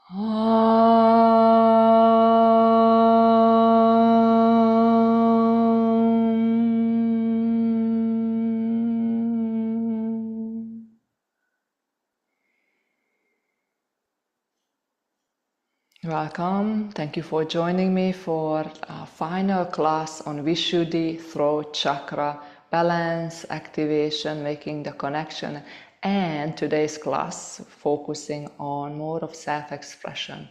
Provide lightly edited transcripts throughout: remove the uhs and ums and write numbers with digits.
Welcome. Thank you for joining me for our final class on Vishuddi, Throat Chakra, balance, activation, making the connection, and today's class focusing on more of self-expression.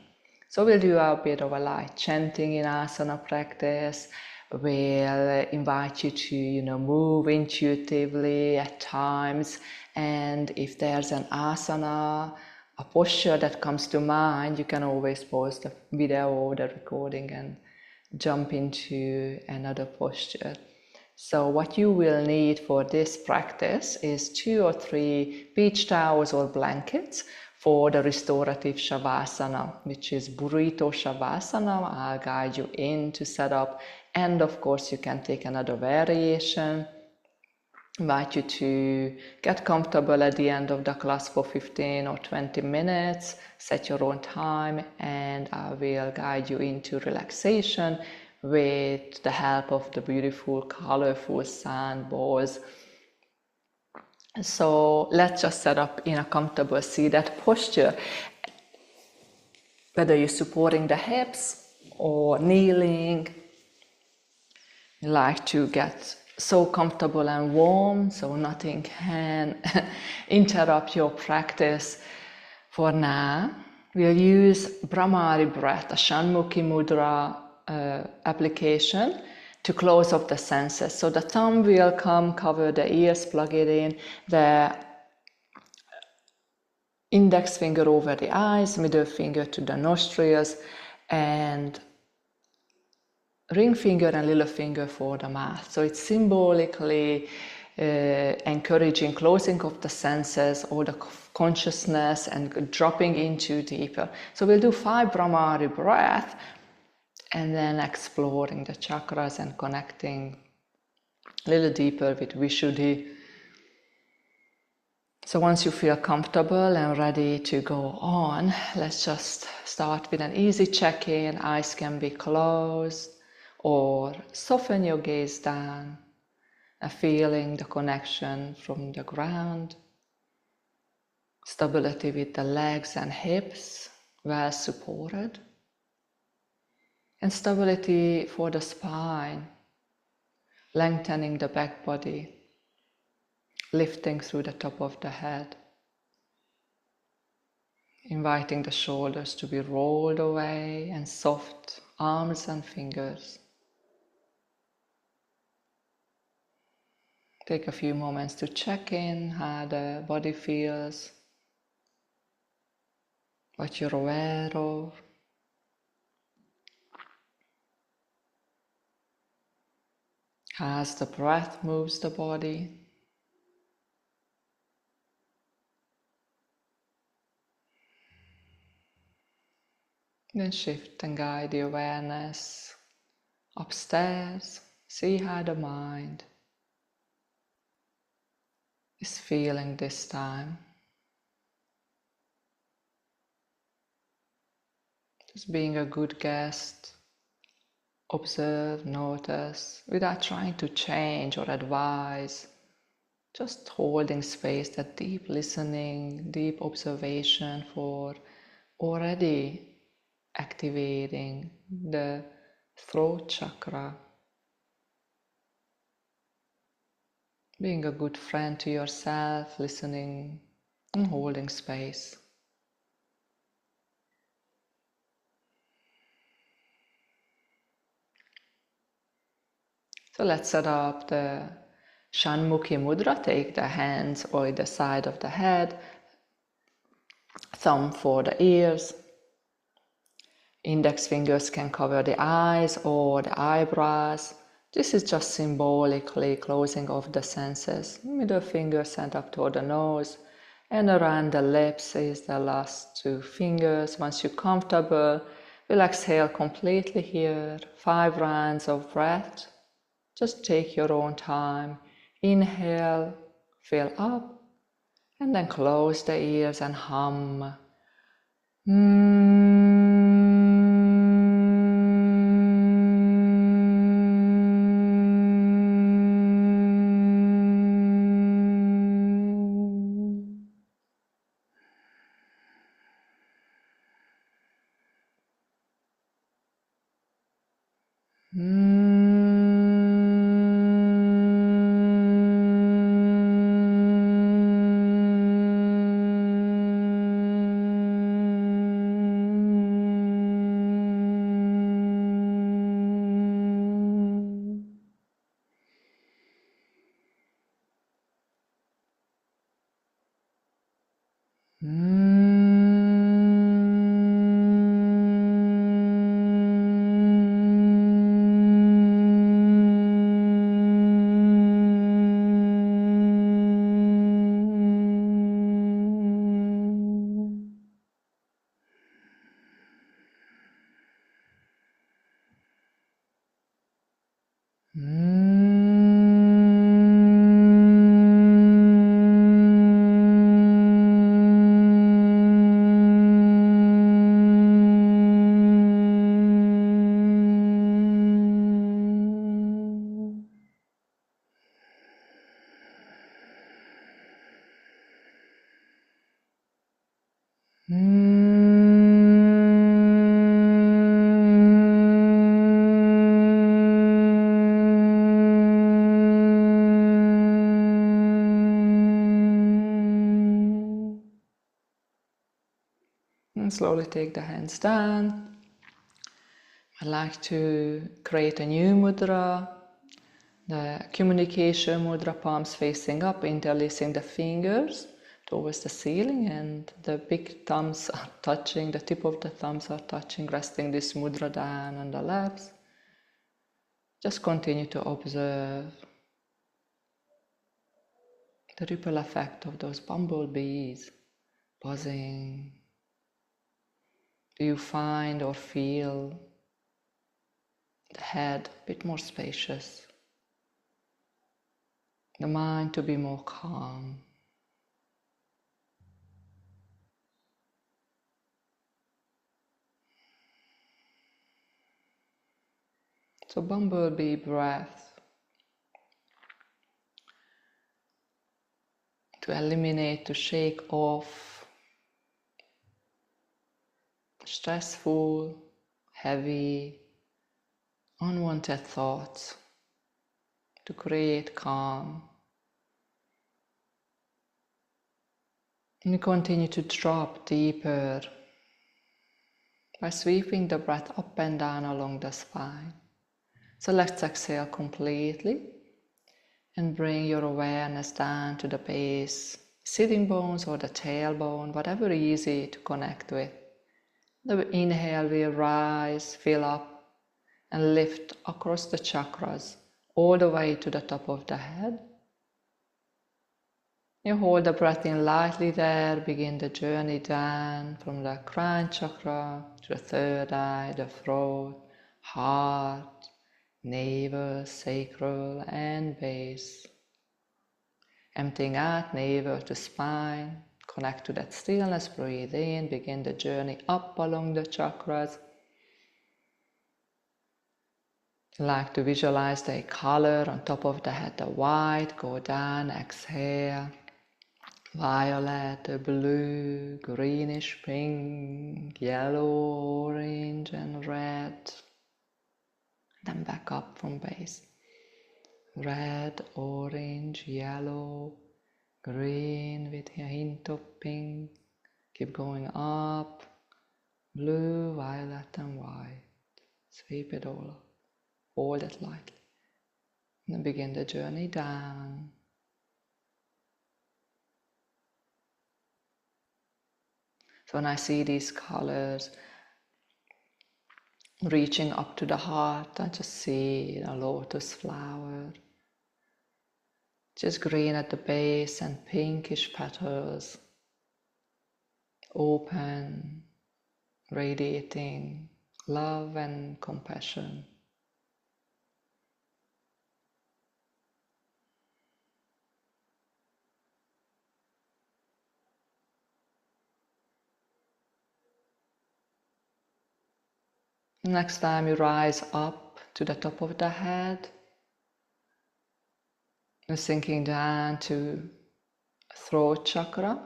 So we'll do a bit of a light chanting in asana practice. We'll invite you to, move intuitively at times, and if there's an asana, a posture that comes to mind, you can always pause the video or the recording and jump into another posture. So what you will need for this practice is 2 or 3 beach towels or blankets for the restorative Savasana, which is burrito Savasana. I'll guide you in to set up, and of course you can take another variation. Invite you to get comfortable at the end of the class for 15 or 20 minutes, set your own time, and I will guide you into relaxation with the help of the beautiful, colorful sand balls. So let's just set up in a comfortable seated posture. Whether you're supporting the hips or kneeling, you like to get so comfortable and warm so nothing can interrupt your practice. For now, we'll use Bhramari breath, a Shanmukhi Mudra application to close off the senses. So the thumb will cover the ears, plug it in, the index finger over the eyes, middle finger to the nostrils, and ring finger and little finger for the mouth. So it's symbolically encouraging closing of the senses or the consciousness and dropping into deeper. So we'll do 5 Bhramari breath and then exploring the chakras and connecting a little deeper with Vishuddi. So once you feel comfortable and ready to go on, let's just start with an easy check-in. Eyes can be closed, or soften your gaze down, feeling the connection from the ground, stability with the legs and hips, well supported, and stability for the spine, lengthening the back body, lifting through the top of the head, inviting the shoulders to be rolled away and soft arms and fingers. Take a few moments to check in how the body feels, what you're aware of. As the breath moves the body. Then shift and guide the awareness upstairs. See how the mind is feeling this time. Just being a good guest, observe, notice, without trying to change or advise, just holding space, that deep listening, deep observation for already activating the throat chakra. Being a good friend to yourself, listening and holding space. So let's set up the Shanmukhi Mudra. Take the hands on either side of the head, thumb for the ears. Index fingers can cover the eyes or the eyebrows. This is just symbolically closing off the senses. Middle finger sent up toward the nose, and around the lips is the last 2 fingers. Once you're comfortable, we'll exhale completely here. 5 rounds of breath. Just take your own time. Inhale, fill up, and then close the ears and hum. And slowly take the hands down. I like to create a new mudra, the communication mudra, palms facing up, interlacing the fingers towards the ceiling, and the big thumbs are touching, the tip of the thumbs are touching, resting this mudra down on the laps. Just continue to observe the ripple effect of those bumblebees buzzing. Do you find or feel the head a bit more spacious, the mind to be more calm? So bumblebee breath, to eliminate, to shake off stressful, heavy, unwanted thoughts, to create calm. And you continue to drop deeper by sweeping the breath up and down along the spine. So let's exhale completely and bring your awareness down to the base, sitting bones or the tailbone, whatever easy to connect with. The inhale will rise, fill up, and lift across the chakras, all the way to the top of the head. You hold the breath in lightly there, begin the journey down from the crown chakra to the third eye, the throat, heart, navel, sacral, and base. Emptying out navel to spine, connect to that stillness, breathe in, begin the journey up along the chakras. Like to visualize the color on top of the head, the white, go down, exhale. Violet, blue, greenish pink, yellow, orange, and red. Then back up from base. Red, orange, yellow, green with a hint of pink. Keep going up. Blue, violet, and white. Sweep it all up. Hold it lightly. And then begin the journey down. So when I see these colors reaching up to the heart, I just see a lotus flower, just green at the base and pinkish petals, open, radiating love and compassion. Next time you rise up to the top of the head, you're sinking down to throat chakra.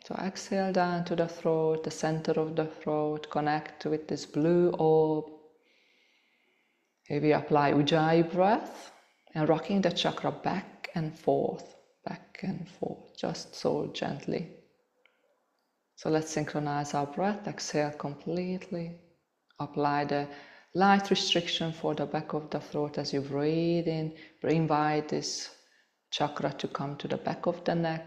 So exhale down to the throat, the center of the throat, connect with this blue orb. Here we apply Ujjayi Breath and rocking the chakra back and forth, just so gently. So let's synchronize our breath, exhale completely. Apply the light restriction for the back of the throat as you breathe in. Invite this chakra to come to the back of the neck.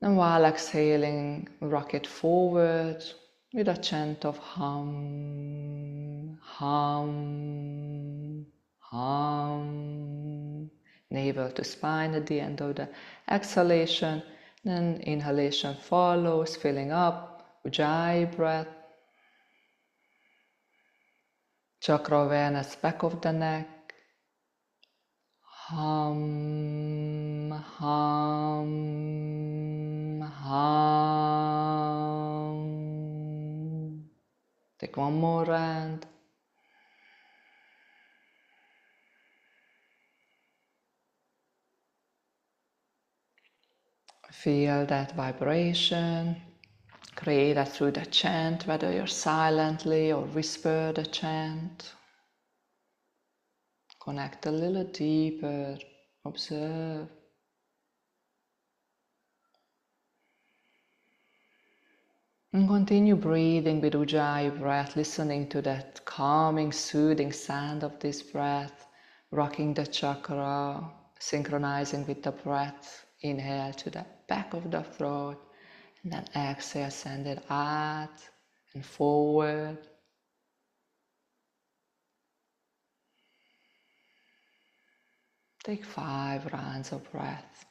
And while exhaling, rock it forward with a chant of hum, hum, hum. Navel to spine at the end of the exhalation. Then inhalation follows, filling up. Ujjayi Breath. Chakra awareness, back of the neck. Hum, hum, hum. Take one more round. Feel that vibration. Create that through the chant, whether you're silently or whisper the chant. Connect a little deeper. Observe. And continue breathing with Ujjayi Breath, listening to that calming, soothing sound of this breath, rocking the chakra, synchronizing with the breath. Inhale to the back of the throat, and then exhale, send it out and forward. Take 5 rounds of breath.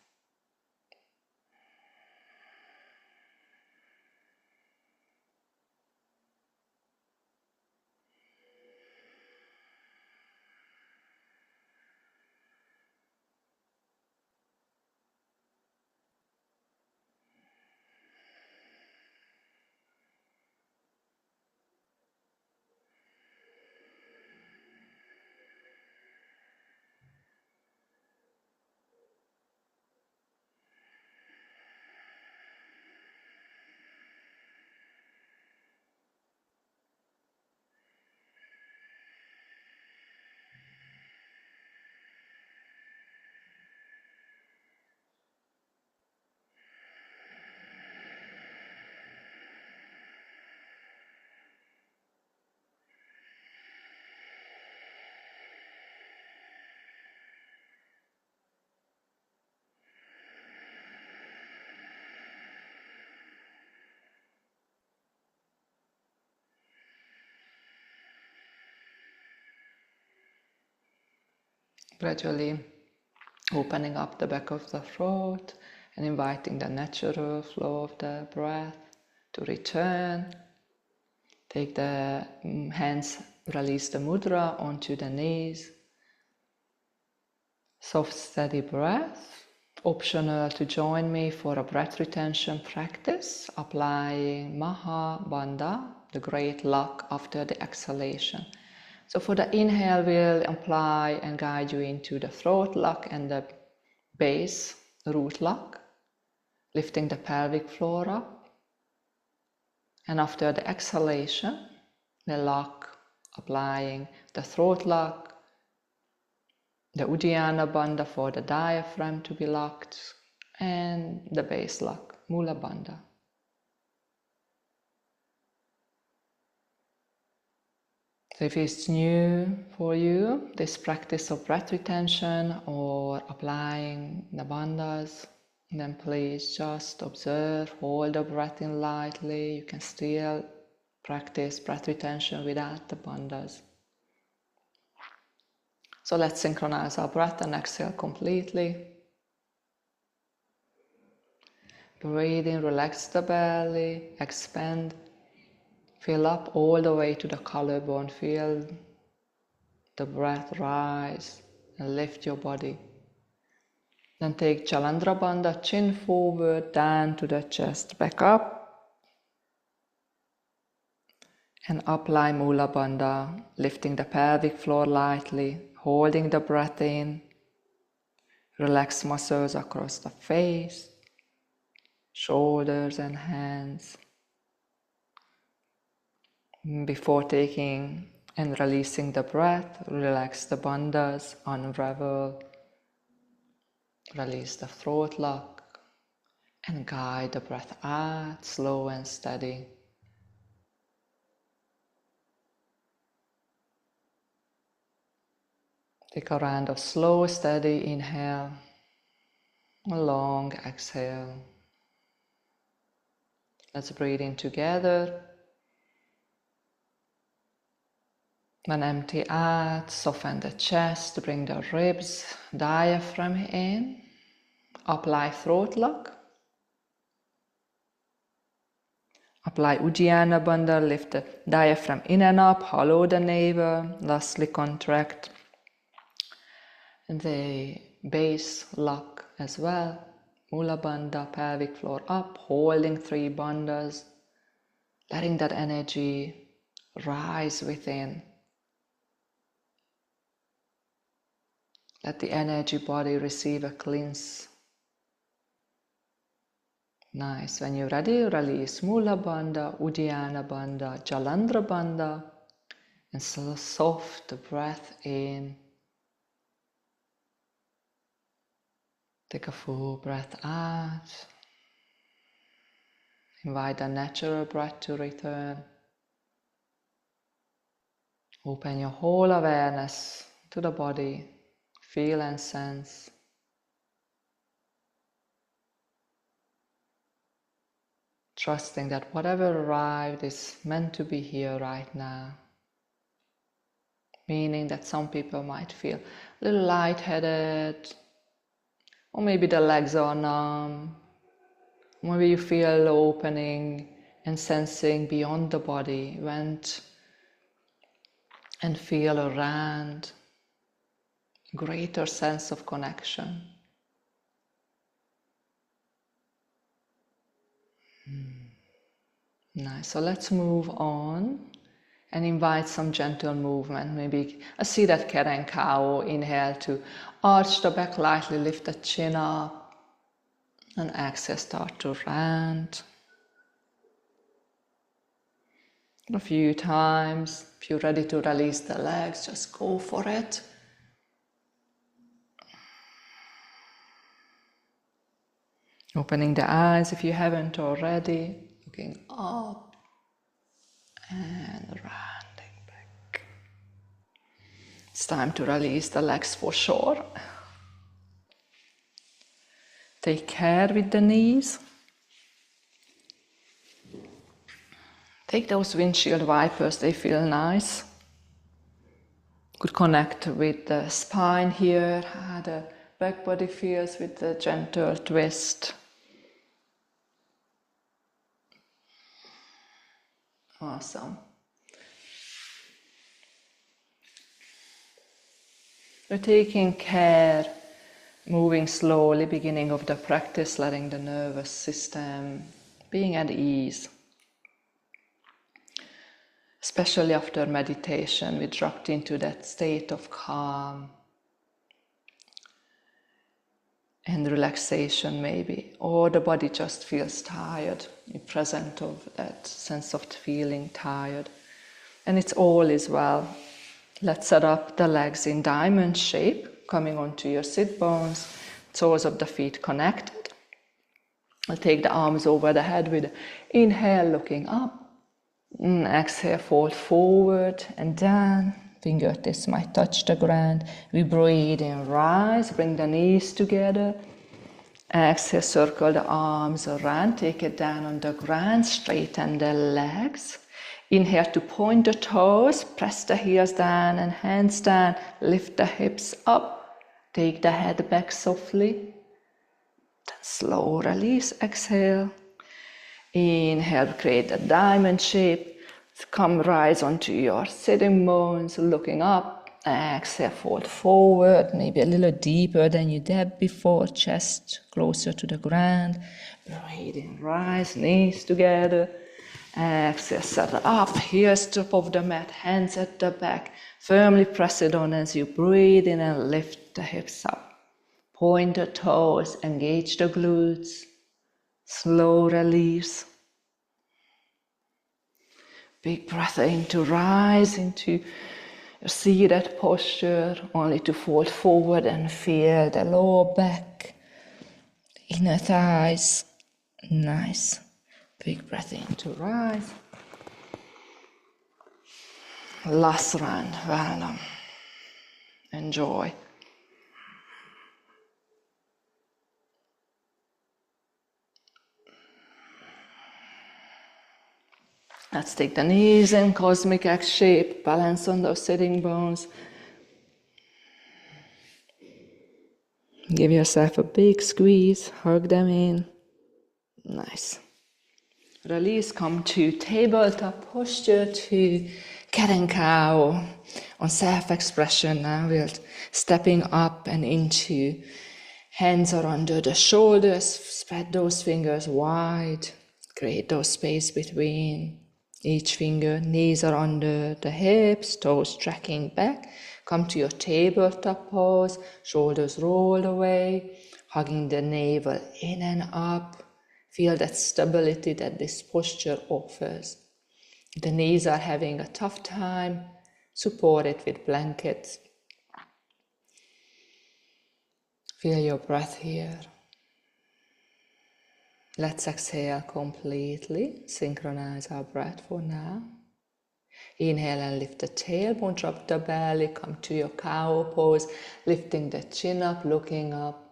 Gradually opening up the back of the throat and inviting the natural flow of the breath to return. Take the hands, release the mudra onto the knees. Soft, steady breath. Optional to join me for a breath retention practice, applying Maha Bandha, the great lock, after the exhalation. So for the inhale, we'll apply and guide you into the throat lock and the base root lock, lifting the pelvic floor up. And after the exhalation, the lock, applying the throat lock, the Uddiyana Bandha for the diaphragm to be locked, and the base lock, Mula Bandha. So if it's new for you, this practice of breath retention or applying the bandhas, then please just observe, hold the breath in lightly. You can still practice breath retention without the bandhas. So let's synchronize our breath and exhale completely. Breathe in, relax the belly, expand. Fill up all the way to the collarbone. Feel the breath rise and lift your body. Then take Chalandra Bandha, chin forward, down to the chest, back up. And apply Mula Bandha, lifting the pelvic floor lightly, holding the breath in. Relax muscles across the face, shoulders and hands. Before taking And releasing the breath, relax the bandhas, unravel, release the throat lock, and guide the breath out, slow and steady. Take a round of slow, steady inhale, a long exhale. Let's breathe in together. Then empty out, soften the chest, bring the ribs, diaphragm in, apply throat lock, apply Ujjayi Bandha, lift the diaphragm in and up, hollow the navel, lastly contract the base lock as well, Mula Bandha, pelvic floor up, holding 3 bandhas, letting that energy rise within. Let the energy body receive a cleanse. Nice. When you're ready, release Mula Bandha, Ujjayi Bandha, Jalandhara Bandha, and soft breath in. Take a full breath out. Invite the natural breath to return. Open your whole awareness to the body. Feel and sense. Trusting that whatever arrived is meant to be here right now. Meaning that some people might feel a little lightheaded, or maybe the legs are numb. Maybe you feel opening and sensing beyond the body, went and feel around, greater sense of connection. Nice, so let's move on and invite some gentle movement. Maybe a seated cat and cow. Inhale to arch the back lightly, lift the chin up, and exhale, start to round. A few times. If you're ready to release the legs, just go for it. Opening the eyes if you haven't already, looking up and rounding back. It's time to release the legs for sure. Take care with the knees. Take those windshield wipers, they feel nice. Could connect with the spine here, how the back body feels with the gentle twist. Awesome. We're taking care, moving slowly, beginning of the practice, letting the nervous system being at ease. Especially after meditation, we dropped into that state of calm and relaxation maybe, or the body just feels tired. You're present of that sense of feeling tired. And it's all is well. Let's set up the legs in diamond shape, coming onto your sit bones, soles of the feet connected. I'll take the arms over the head with inhale, looking up. Exhale, fold forward and down. Fingertips might touch the ground. We breathe in, rise, bring the knees together. Exhale, circle the arms around, take it down on the ground, straighten the legs. Inhale to point the toes, press the heels down and hands down, lift the hips up, take the head back softly. Then slow release, exhale. Inhale, create a diamond shape. Come rise onto your sitting bones, looking up. Exhale, fold forward, maybe a little deeper than you did before, chest closer to the ground. Breathe in, rise, knees together. Exhale, settle up, heels top of the mat, hands at the back. Firmly press it on as you breathe in and lift the hips up. Point the toes, engage the glutes. Slow release. Big breath in to rise into your seated posture, only to fold forward and feel the lower back, inner thighs. Nice. Big breath in to rise. Last round, well done. Enjoy. Let's take the knees in cosmic X shape, balance on those sitting bones. Give yourself a big squeeze, hug them in. Nice. Release, come to tabletop posture, to cat and cow. On self-expression now, we're stepping up and into hands are under the shoulders, spread those fingers wide, create those space between each finger, knees are under the hips, toes tracking back. Come to your tabletop pose, shoulders rolled away, hugging the navel in and up. Feel that stability that this posture offers. The knees are having a tough time, support it with blankets. Feel your breath here. Let's exhale completely, synchronize our breath for now. Inhale and lift the tailbone, drop the belly, come to your cow pose, lifting the chin up, looking up.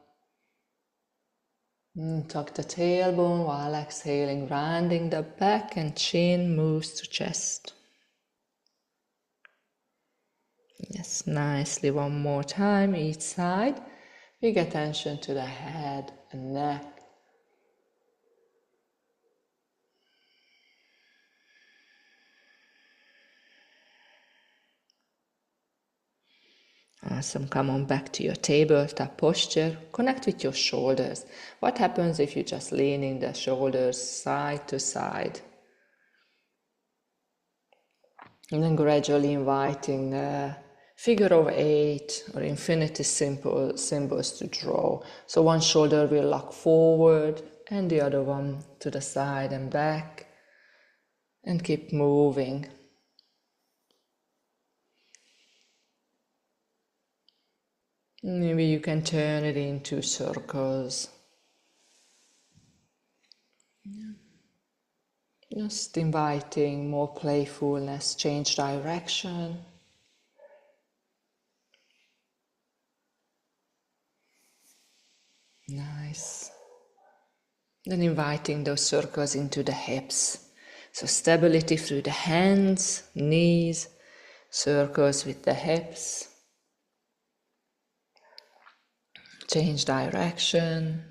Tuck the tailbone while exhaling, rounding the back and chin moves to chest. Yes, nicely, one more time each side. Big attention to the head and neck. Awesome, come on back to your tabletop posture. Connect with your shoulders. What happens if you just leaning the shoulders side to side? And then gradually inviting the figure of 8 or infinity symbols to draw. So one shoulder will lock forward and the other one to the side and back. And keep moving. Maybe you can turn it into circles. Just inviting more playfulness, change direction. Nice. Then inviting those circles into the hips. So stability through the hands, knees, circles with the hips. Change direction.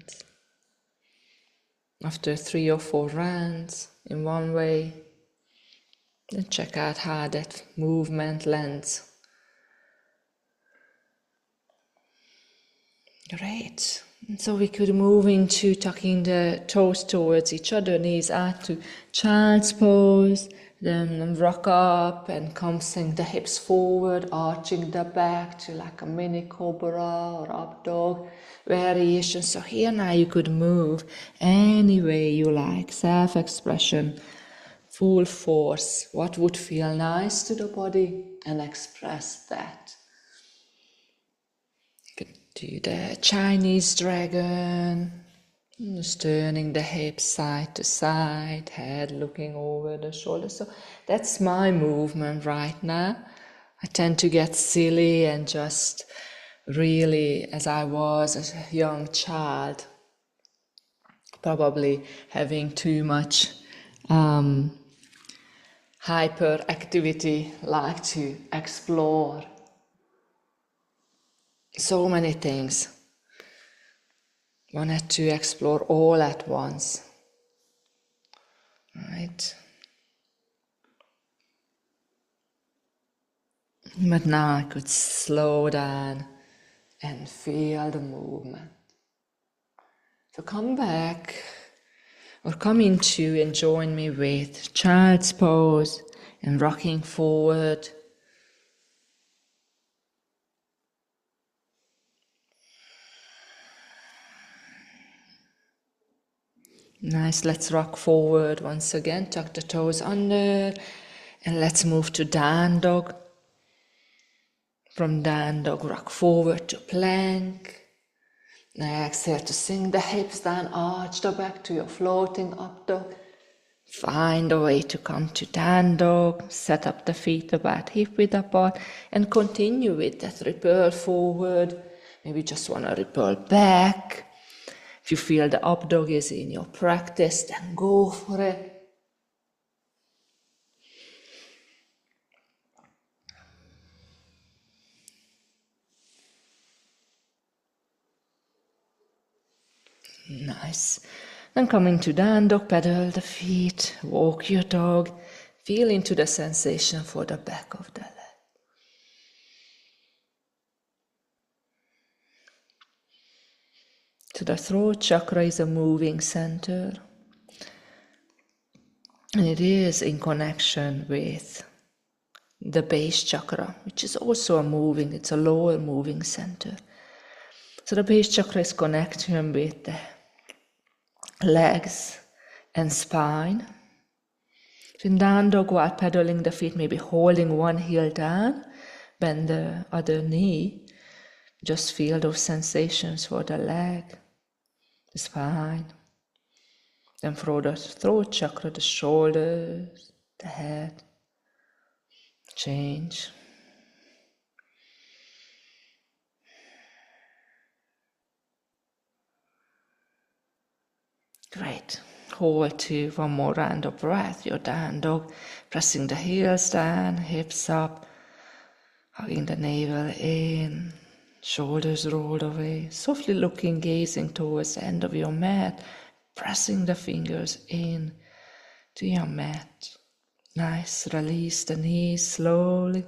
After 3 or 4 rounds in one way, then check out how that movement lands. Great. And so we could move into tucking the toes towards each other, knees out to child's pose, then rock up and come sink the hips forward, arching the back to like a mini cobra or up dog variation. So here now you could move any way you like, self-expression, full force, what would feel nice to the body, and express that. You could do the Chinese dragon, just turning the hips side to side, head looking over the shoulders. So that's my movement right now. I tend to get silly and just really, as I was as a young child, probably having too much hyperactivity, like to explore so many things. Wanted to explore all at once, right? But now I could slow down and feel the movement. So come back or come into and join me with child's pose and rocking forward. Nice, let's rock forward once again. Tuck the toes under, And let's move to down dog. From down dog, rock forward to plank. Now exhale to sink the hips down, arch the back to your floating up dog. Find a way to come to down dog, set up the feet about hip width apart, and continue with that repel forward. Maybe just want to repel back. If you feel the up dog is in your practice, then go for it. Nice. Then coming to down dog, pedal the feet, walk your dog, feel into the sensation for the back of the leg. So the throat chakra is a moving center, and it is in connection with the base chakra, which is also it's a lower moving center. So the base chakra is connection with the legs and spine. So in down dog, while pedaling the feet, maybe holding one heel down, bend the other knee. Just feel those sensations for the leg, the spine. Then for the throat chakra, the shoulders, the head. Change. Great. Hold to one more round of breath. Your down dog, pressing the heels down, hips up, hugging the navel in, shoulders rolled away, softly looking, gazing towards the end of your mat, pressing the fingers in to your mat. Nice. Release the knees slowly.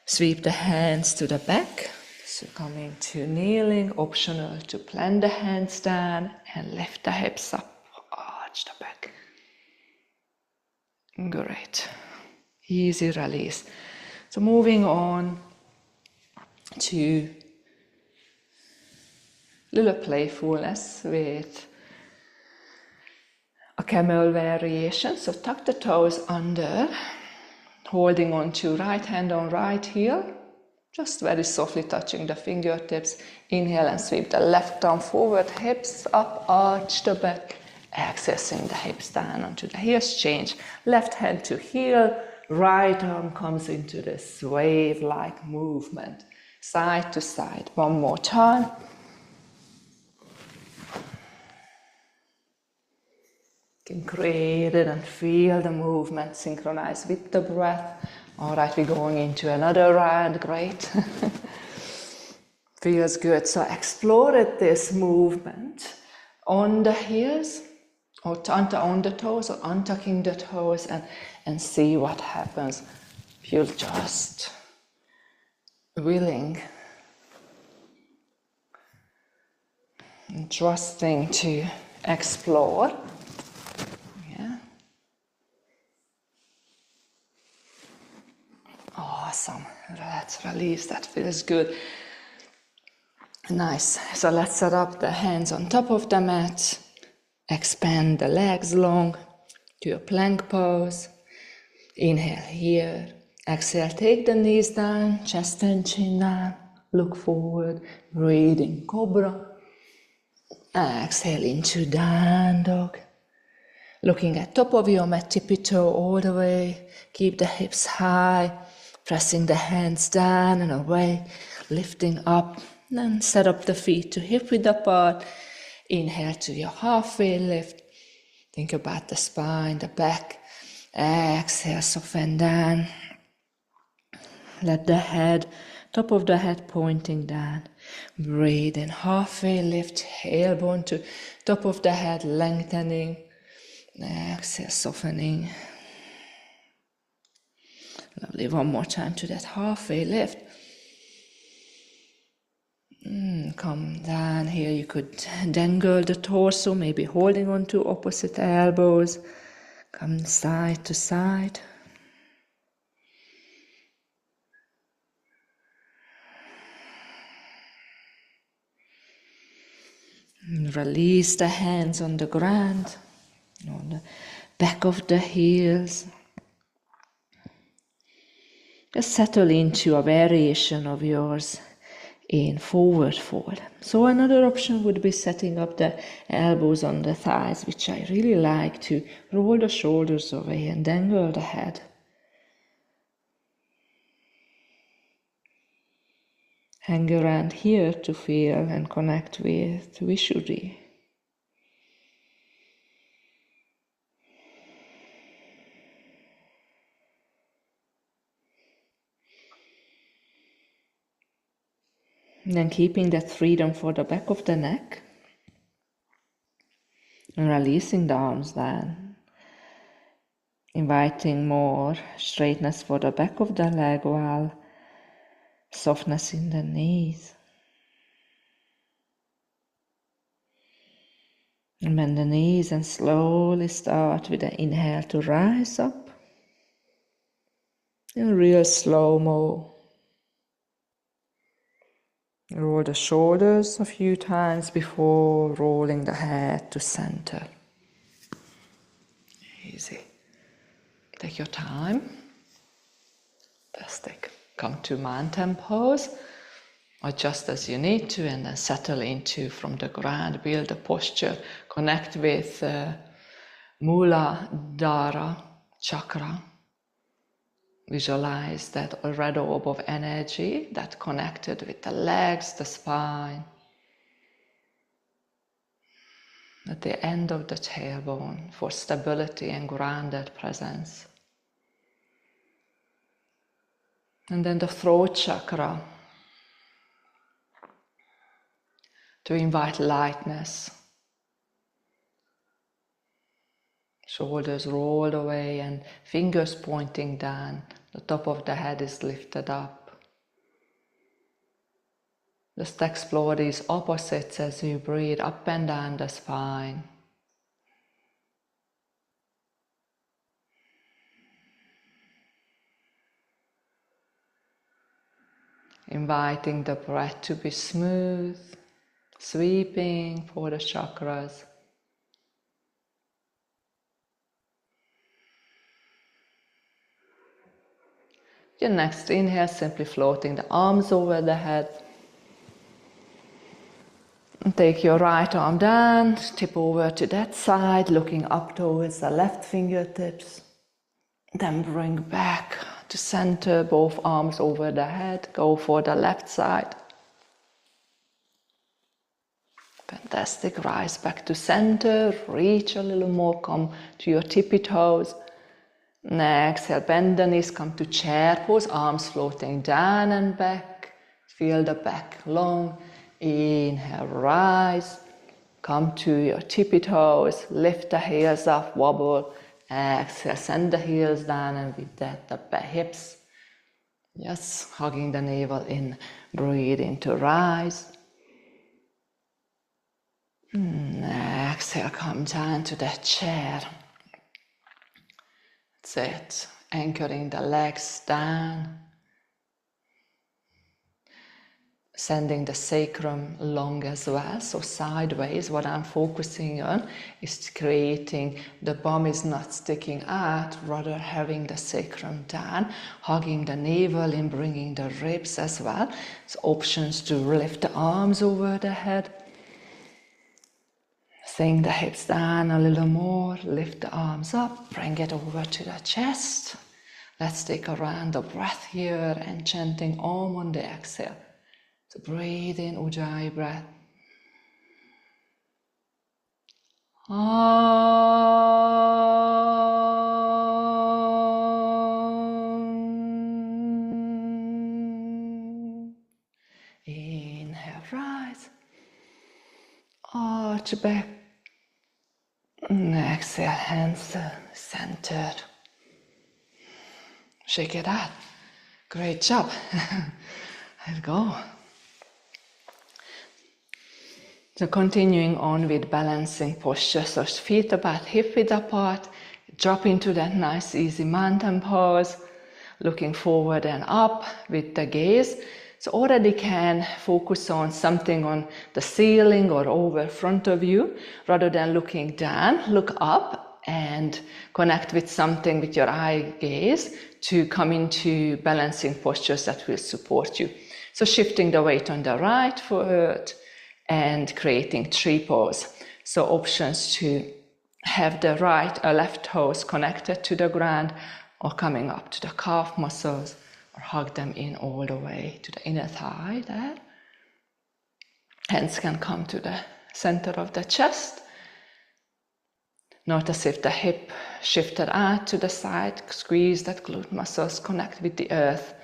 Sweep the hands to the back. So coming to kneeling, optional to plant the hands down and lift the hips up, arch the back. Great. Easy release. So moving on to little playfulness with a camel variation. So tuck the toes under, holding on to right hand on right heel. Just very softly touching the fingertips. Inhale and sweep the left arm forward, hips up, arch the back. Accessing the hips down onto the heels. Change left hand to heel. Right arm comes into this wave-like movement. Side to side. One more time. You can create it and feel the movement. Synchronize with the breath. All right, we're going into another round. Great. Feels good. So explore this movement on the heels, or on the toes, or untucking the toes, and see what happens. If you're just willing and trusting to explore. Awesome. Let's release. That feels good. Nice. So let's set up the hands on top of the mat. Expand the legs long to a plank pose. Inhale here. Exhale. Take the knees down, chest and chin down. Look forward. Breathing cobra. Exhale into down dog. Looking at top of your mat, tippy toe all the way. Keep the hips high. Pressing the hands down and away, lifting up, and set up the feet to hip width apart. Inhale to your halfway lift. Think about the spine, the back. Exhale, soften down. Let the head, top of the head pointing down. Breathe in, halfway lift, tailbone to top of the head, lengthening. Exhale, softening. Lovely. One more time to that halfway lift. Come down here. You could dangle the torso, maybe holding on to opposite elbows. Come side to side. And release the hands on the ground, on the back of the heels. just settle into a variation of yours in forward fold. So another option would be setting up the elbows on the thighs, which I really like, to roll the shoulders away and dangle the head. Hang around here to feel and connect with Vishuddi. And then keeping that freedom for the back of the neck and releasing the arms down. Inviting more straightness for the back of the leg while softness in the knees. And bend the knees and slowly start with the inhale to rise up. In real slow-mo. Roll the shoulders a few times before rolling the head to center. Easy. Take your time. Fantastic. Come to mountain pose, or just as you need to, and then settle into from the ground. Build a posture. Connect with Muladhara chakra. Visualize that red orb of energy that connected with the legs, the spine. At the end of the tailbone for stability and grounded presence. And then the throat chakra to invite lightness. Shoulders rolled away and fingers pointing down. The top of the head is lifted up. Just explore these opposites as you breathe up and down the spine. Inviting the breath to be smooth, sweeping for the chakras. Your next inhale, simply floating the arms over the head. And take your right arm down, tip over to that side, looking up towards the left fingertips. Then bring back to center, both arms over the head. Go for the left side. Fantastic. Rise back to center. Reach a little more. Come to your tippy toes. Exhale, bend the knees. Come to chair pose. Arms floating down and back. Feel the back long. Inhale, rise. Come to your tippy toes. Lift the heels up. Wobble. Exhale, send the heels down, and with that the hips, yes, hugging the navel in. Breathe into rise. Exhale, come down to that chair. That's it. Anchoring the legs down. Sending the sacrum long as well, so sideways. What I'm focusing on is creating the bum is not sticking out, rather having the sacrum down, hugging the navel and bringing the ribs as well. So options to lift the arms over the head. Sink the hips down a little more, lift the arms up, bring it over to the chest. Let's take a round of breath here and chanting Om on the exhale. So breathe in Ujjayi Breath. Inhale, rise. Arch back. Exhale, hands centered. Shake it out. Great job. Let's go. So continuing on with balancing posture, so feet about hip width apart, drop into that nice easy mountain pose, looking forward and up with the gaze. So already can focus on something on the ceiling or over front of you, rather than looking down, look up and connect with something with your eye gaze to come into balancing postures that will support you. So shifting the weight on the right foot and creating tree pose. So options to have the right or left toes connected to the ground or coming up to the calf muscles, or hug them in all the way to the inner thigh there. Hands can come to the center of the chest. Notice if the hip shifted out to the side, squeeze that glute muscles, connect with the earth.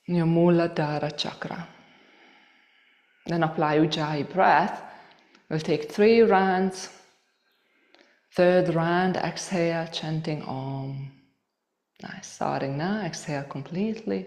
Your Muladhara chakra. Then apply Ujjayi Breath. We'll take 3 rounds. 3rd round, exhale, chanting Om. Nice. Starting now, exhale completely.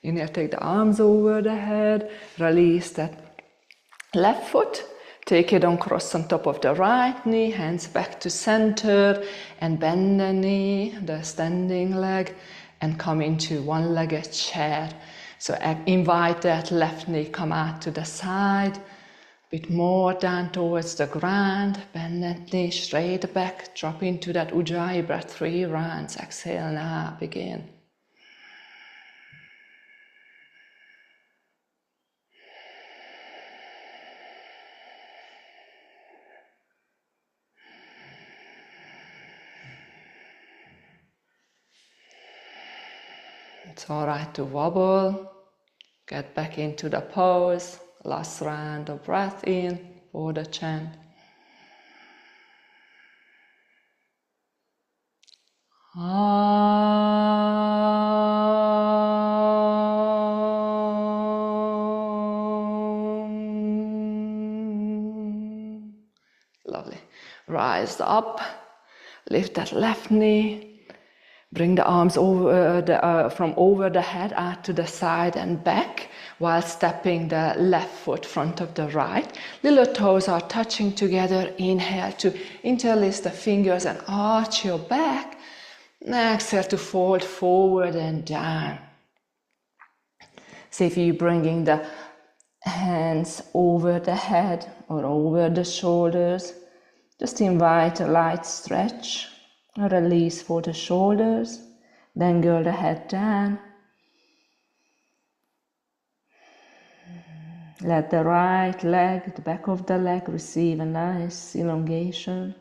Inhale, take the arms over the head, release that left foot, take it on cross on top of the right knee, hands back to center, and bend the knee, the standing leg, and come into one-legged chair. So invite that left knee, come out to the side, a bit more down towards the ground, bend that knee straight back, drop into that Ujjayi Breath, 3 rounds. Exhale now, begin. It's all right to wobble, get back into the pose, last round of breath in for the chant. Lovely. Rise up, lift that left knee. Bring the arms over from over the head out to the side and back while stepping the left foot front of the right. Little toes are touching together. Inhale to interlace the fingers and arch your back. Exhale to fold forward and down. See if you're bringing the hands over the head or over the shoulders. Just invite a light stretch. A release for the shoulders, then go the head down. Let the right leg, the back of the leg, receive a nice elongation.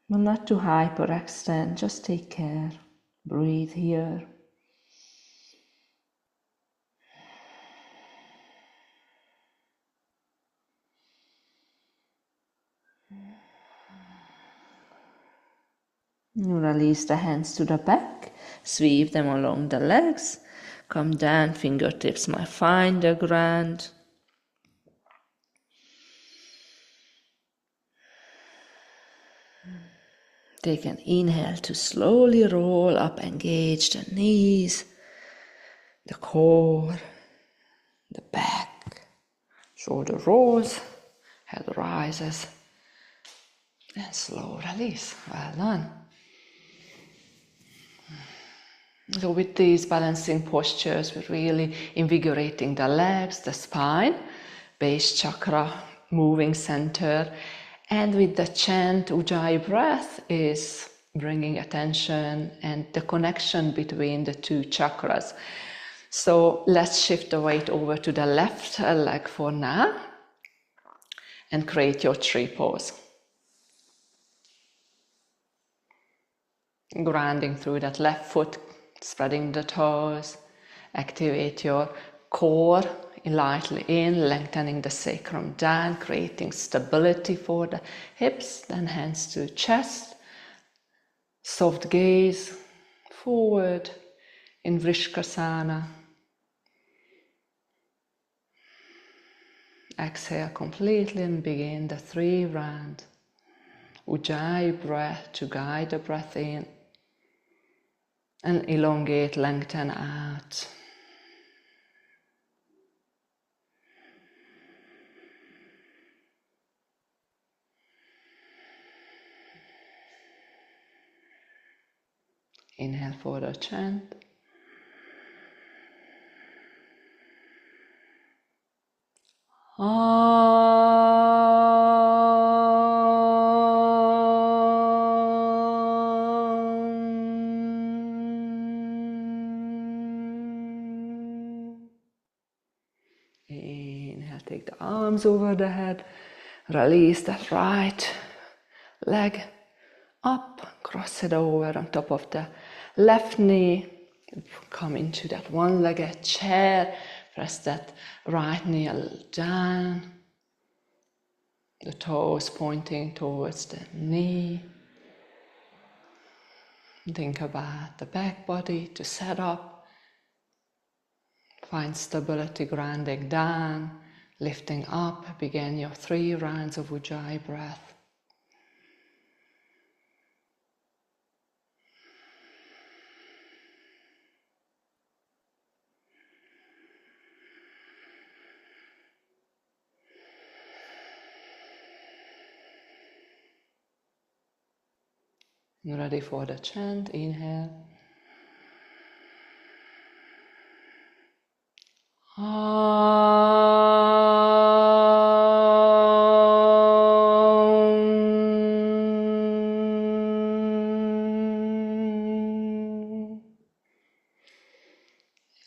But not to hyperextend, just take care. Breathe here. You release the hands to the back, sweep them along the legs, come down, fingertips might find the ground. Take an inhale to slowly roll up, engage the knees, the core, the back, shoulder rolls, head rises, and slow release. Well done. So with these balancing postures, we're really invigorating the legs, the spine, base chakra, moving center. And with the chant, Ujjayi Breath is bringing attention and the connection between the 2 chakras. So let's shift the weight over to the left leg for now and create your tree pose. Grounding through that left foot, spreading the toes, activate your core lightly in, lengthening the sacrum down, creating stability for the hips, then hands to chest, Soft gaze forward in Vrishkasana. Exhale completely and begin the 3 round Ujjayi breath to guide the breath in and elongate, lengthen out. Inhale for the chant. Inhale, take the arms over the head. Release that right leg up, cross it over on top of the left knee. Come into that one-legged chair. Press that right knee down. The toes pointing towards the knee. Think about the back body to set up. Find stability, grounding down, lifting up. Begin your 3 rounds of Ujjayi breath. Ready for the chant. Inhale.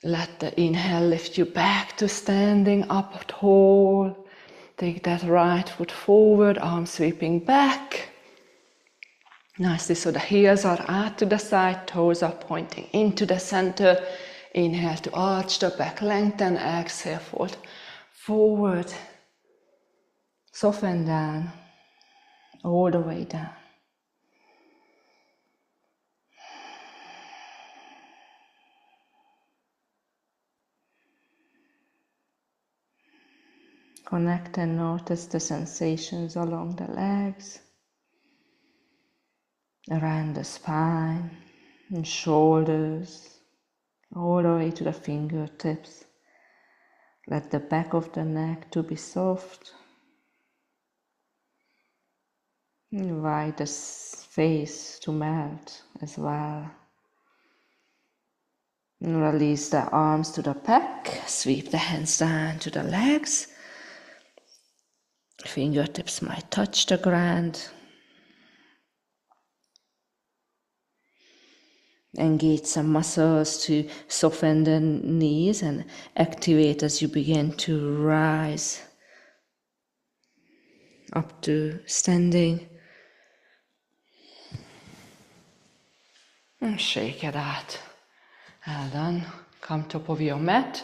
Let the inhale lift you back to standing up tall. Take that right foot forward, arms sweeping back. Nicely, so the heels are out to the side, toes are pointing into the center. Inhale to arch the back, lengthen, exhale, fold forward. Soften down, all the way down. Connect and notice the sensations along the legs, around the spine and shoulders, all the way to the fingertips. Let the back of the neck to be soft. Invite the face to melt as well. And release the arms to the back, sweep the hands down to the legs. Fingertips might touch the ground. Engage some muscles to soften the knees and activate as you begin to rise up to standing. And shake it out. Well done. Come top of your mat.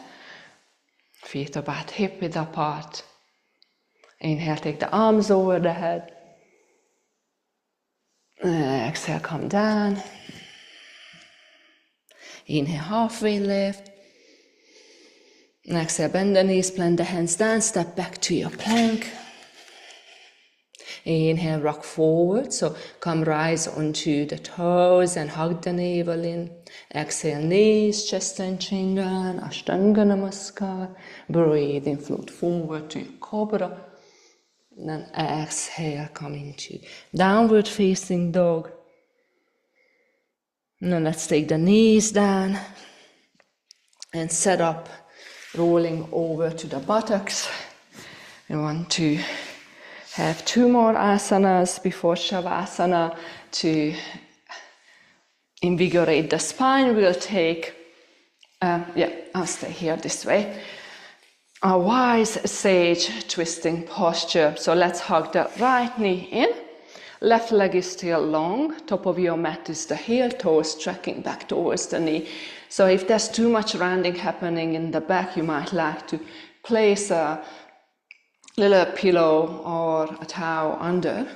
Feet about hip width apart. Inhale, take the arms over the head. Exhale, come down. Inhale, halfway lift. Exhale, bend the knees, plant the hands down, step back to your plank. Inhale, rock forward, so come rise onto the toes and hug the navel in. Exhale, knees, chest and chin down, Ashtanga Namaskar. Breathe in, float forward to your cobra. And then exhale, come into downward facing dog. Now let's take the knees down and set up, rolling over to the buttocks. We want to have 2 more asanas before Savasana to invigorate the spine. We'll take, I'll stay here this way. A wise sage twisting posture. So let's hug the right knee in. Left leg is still long. Top of your mat is the heel, toes tracking back towards the knee. So if there's too much rounding happening in the back, you might like to place a little pillow or a towel under.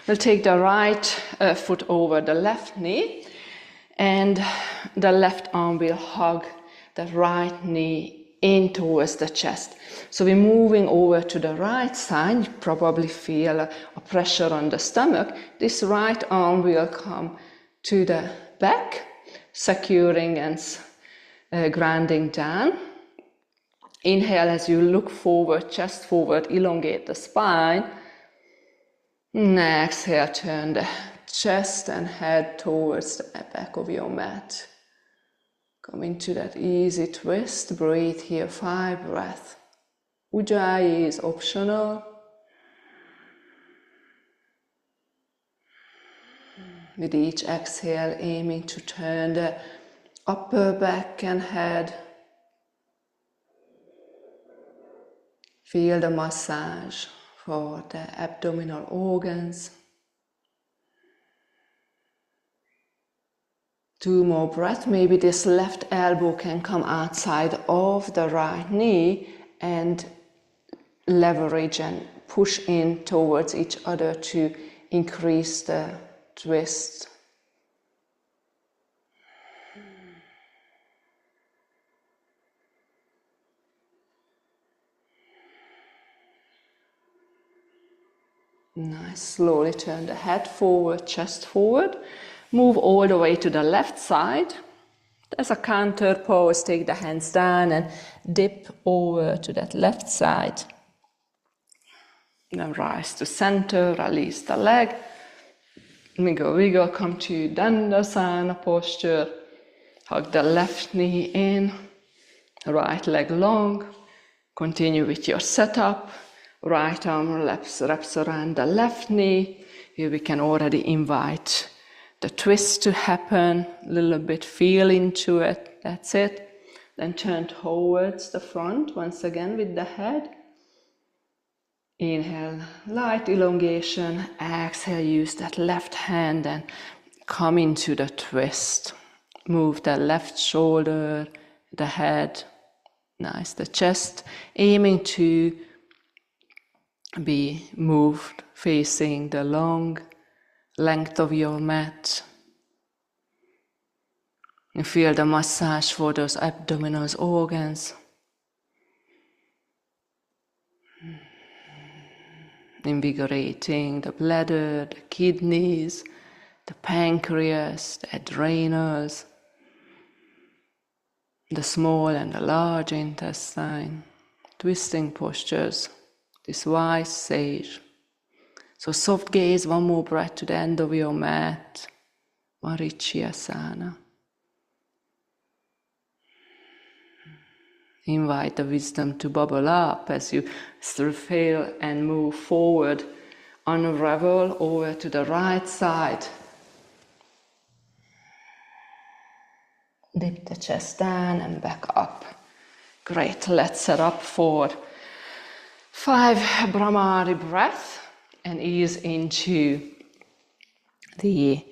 We'll take the right foot over the left knee, and the left arm will hug the right knee in towards the chest. So we're moving over to the right side. You probably feel a pressure on the stomach. This right arm will come to the back, securing and grounding down. Inhale as you look forward, chest forward, elongate the spine. And exhale, turn the chest and head towards the back of your mat. Come into that easy twist. Breathe here, 5 breaths. Ujjayi is optional. With each exhale, aiming to turn the upper back and head. Feel the massage for the abdominal organs. 2 more breaths. Maybe this left elbow can come outside of the right knee and leverage and push in towards each other to increase the twist. Nice. Slowly turn the head forward, chest forward. Move all the way to the left side. As a counter pose, take the hands down and dip over to that left side. Then rise to center, release the leg. Wiggle, wiggle, come to Dandasana posture. Hug the left knee in, right leg long. Continue with your setup. Right arm wraps around the left knee. Here we can already invite the twist to happen. A little bit feel into it. That's it. Then turn towards the front once again with the head. Inhale, light elongation. Exhale, use that left hand and come into the twist. Move the left shoulder, the head. Nice. The chest, aiming to be moved facing the long length of your mat. You feel the massage for those abdominal organs. Invigorating the bladder, the kidneys, the pancreas, the adrenals, the small and the large intestine. Twisting postures. This wise sage. So soft gaze, 1 more breath to the end of your mat. Marichi asana. Invite the wisdom to bubble up as you fail and move forward. Unravel over to the right side. Dip the chest down and back up. Great, let's set up for 5 Bhramari breath and ease into the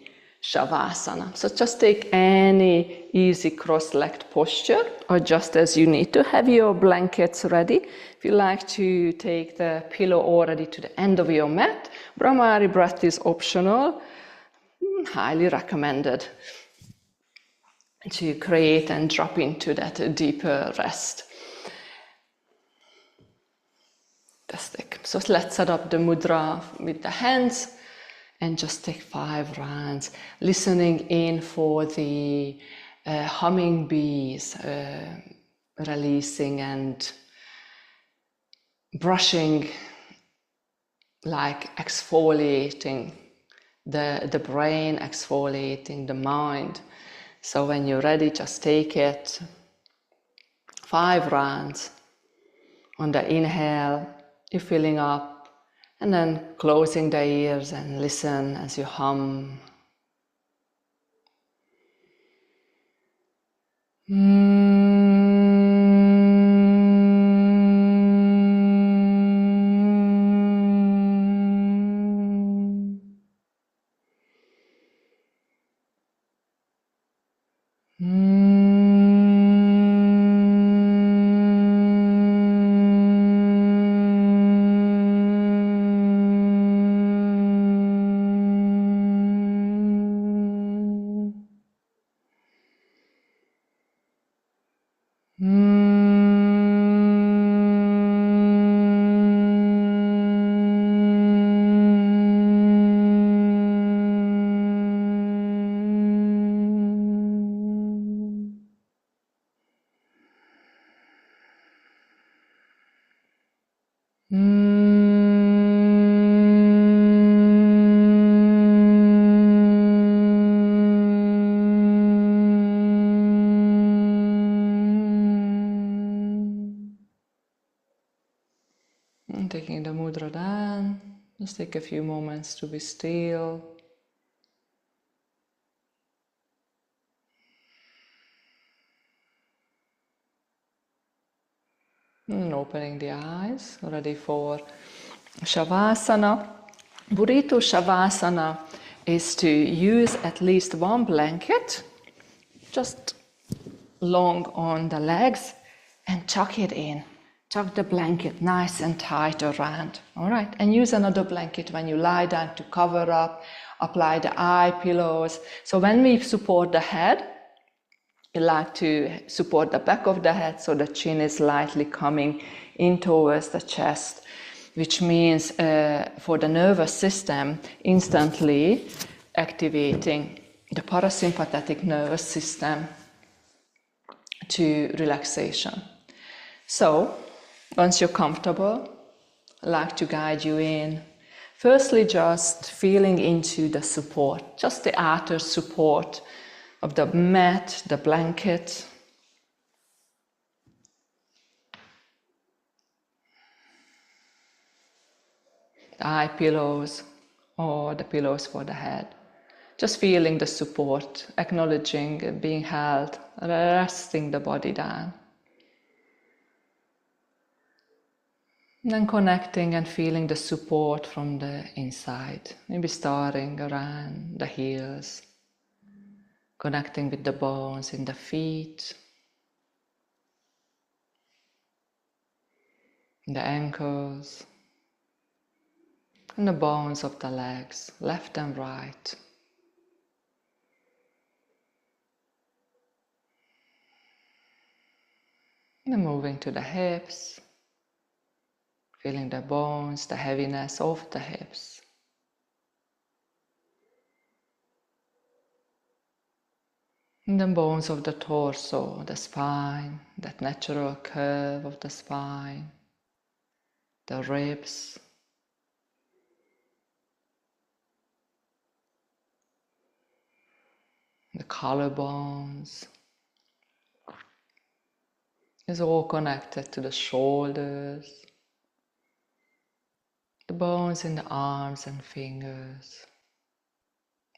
Savasana. So just take any easy cross-legged posture, or just as you need to. Have your blankets ready. If you like to take the pillow already to the end of your mat, Bhramari breath is optional, highly recommended to create and drop into that deeper rest. Fantastic. So let's set up the mudra with the hands and just take 5 rounds, listening in for the humming bees, releasing and brushing, like exfoliating the brain, exfoliating the mind. So when you're ready, just take it. 5 rounds. On the inhale, you're filling up, and then closing the ears and listen as you hum. taking the mudra down, just take a few moments to be still. And opening the eyes, ready for Shavasana. Burrito Shavasana is to use at least one blanket, just long on the legs, and tuck it in. Tuck the blanket nice and tight around, all right? And use another blanket when you lie down to cover up, apply the eye pillows. So when we support the head, we like to support the back of the head so the chin is lightly coming in towards the chest, which means for the nervous system, instantly activating the parasympathetic nervous system to relaxation. So, once you're comfortable, I'd like to guide you in. Firstly, just feeling into the support, just the outer support of the mat, the blanket. The eye pillows or the pillows for the head. Just feeling the support, acknowledging being held, resting the body down. And then connecting and feeling the support from the inside. Maybe starting around the heels, connecting with the bones in the feet, the ankles, and the bones of the legs, left and right. And then moving to the hips, feeling the bones, the heaviness of the hips. And the bones of the torso, the spine, that natural curve of the spine, the ribs, the collarbones, is all connected to the shoulders, the bones in the arms and fingers.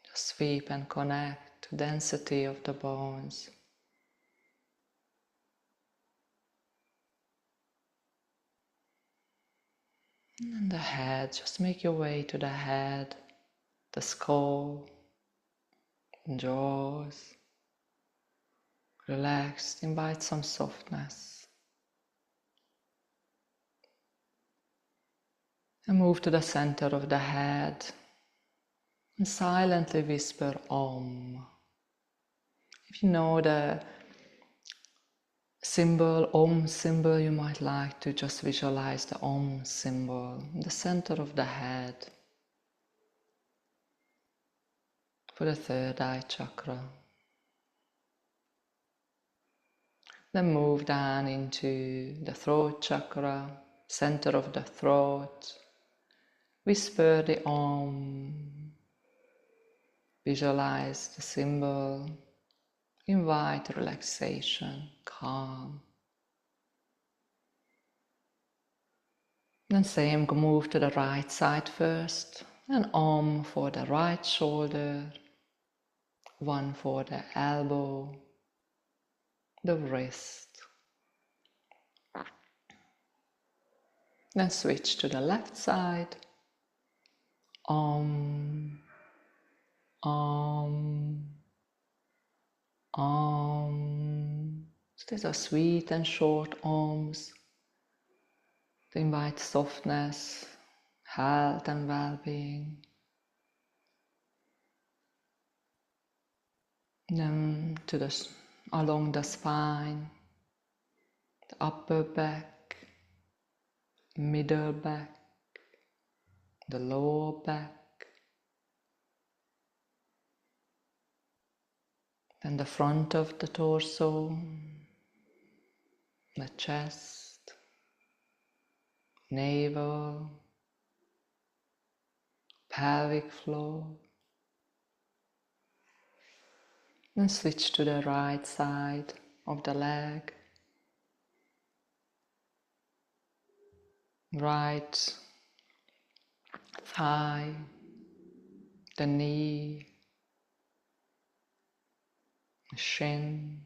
Just sweep and connect to density of the bones. And the head, just make your way to the head, the skull, jaws. Relaxed, invite some softness. And move to the center of the head and silently whisper Om. If you know the symbol, Om symbol, you might like to just visualize the Om symbol in the center of the head for the third eye chakra. Then move down into the throat chakra, center of the throat. Whisper the Om. Visualize the symbol. Invite relaxation, calm. Then same, move to the right side first. And Om for the right shoulder. One for the elbow. The wrist. Then switch to the left side. Om, Om, Om. So these are sweet and short Oms to invite softness, health and well-being. Then along the spine, the upper back, middle back, the lower back, then the front of the torso, the chest, navel, pelvic floor. Then switch to the right side of the leg. right thigh, the knee, the shin,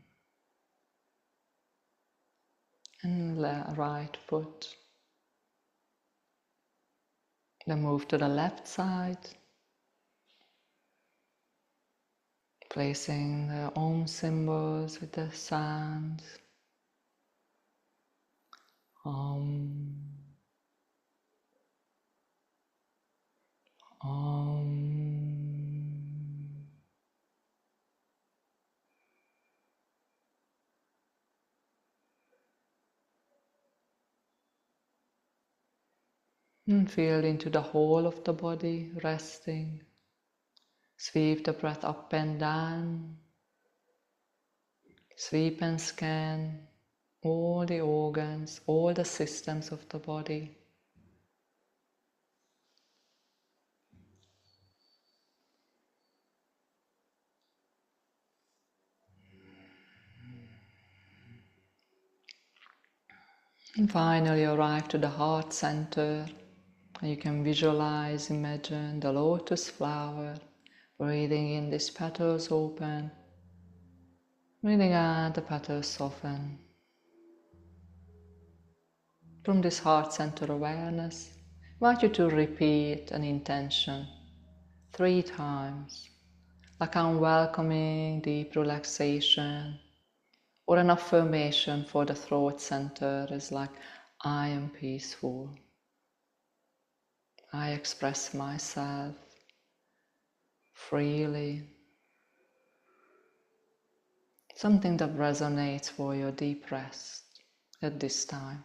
and the right foot. Then move to the left side, placing the Om symbols with the sounds. Om, Om. And feel into the whole of the body, resting. Sweep the breath up and down. Sweep and scan all the organs, all the systems of the body. And finally arrive to the heart center. You can visualize, imagine the lotus flower, breathing in these petals open, breathing out the petals soften. From this heart center awareness, I want you to repeat an intention 3 times, like I'm welcoming deep relaxation, or an affirmation for the throat center is like, I am peaceful. I express myself freely. Something that resonates for your deep rest at this time.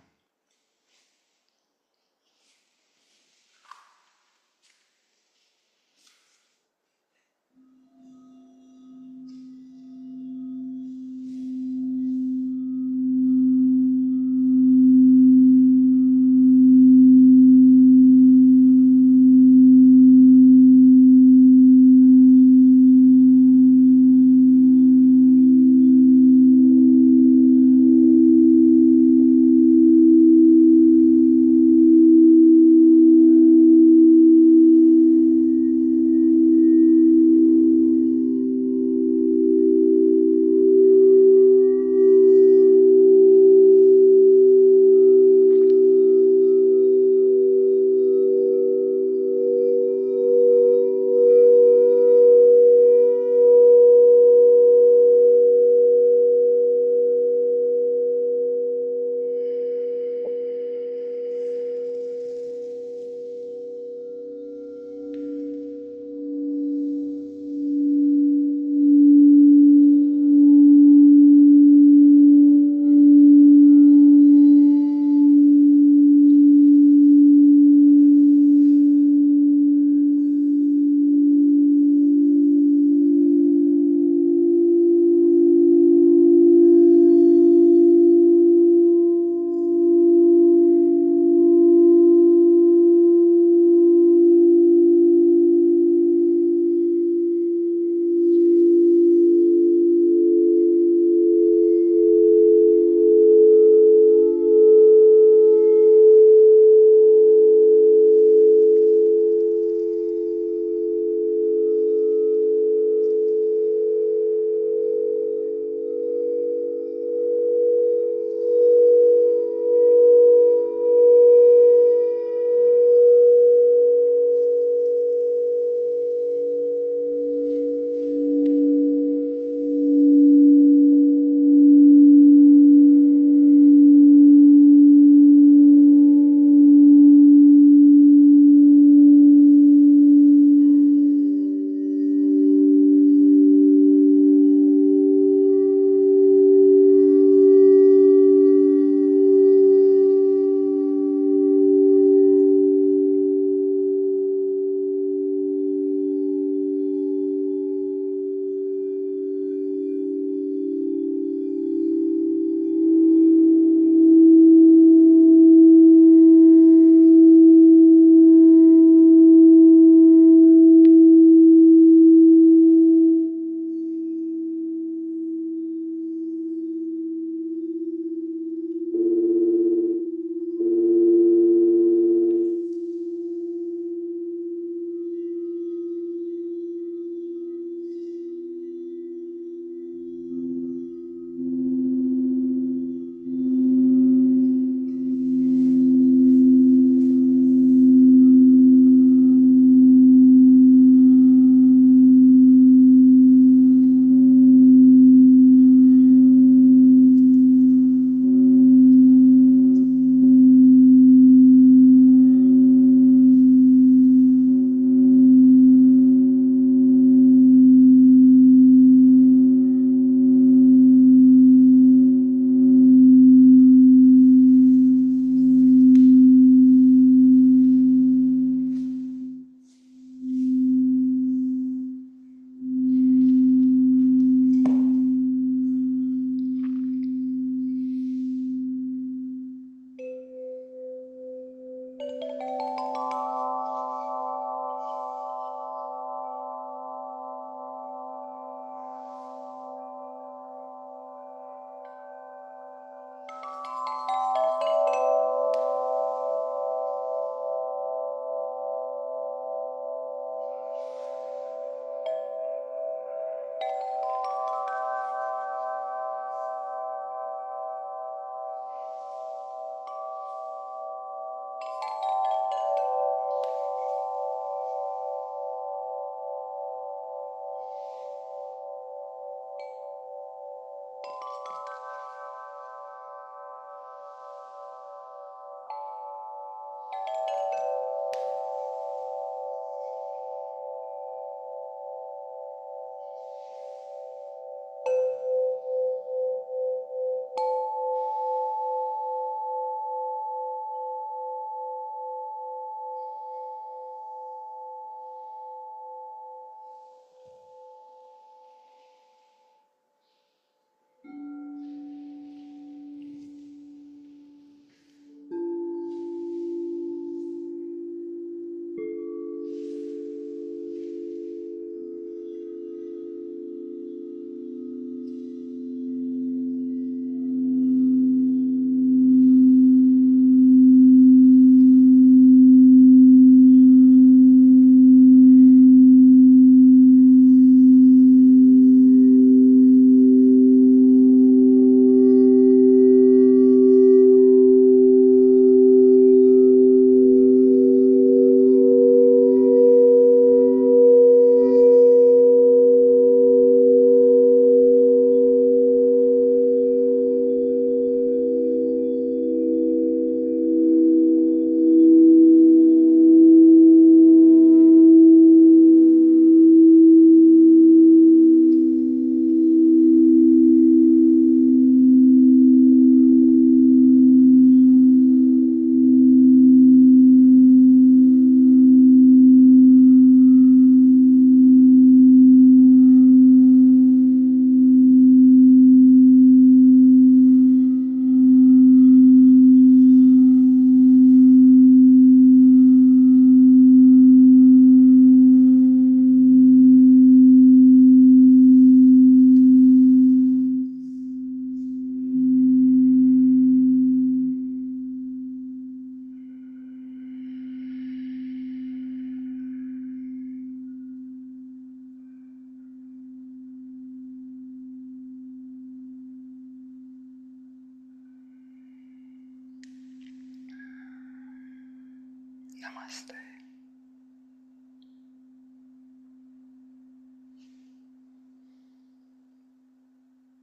Namaste.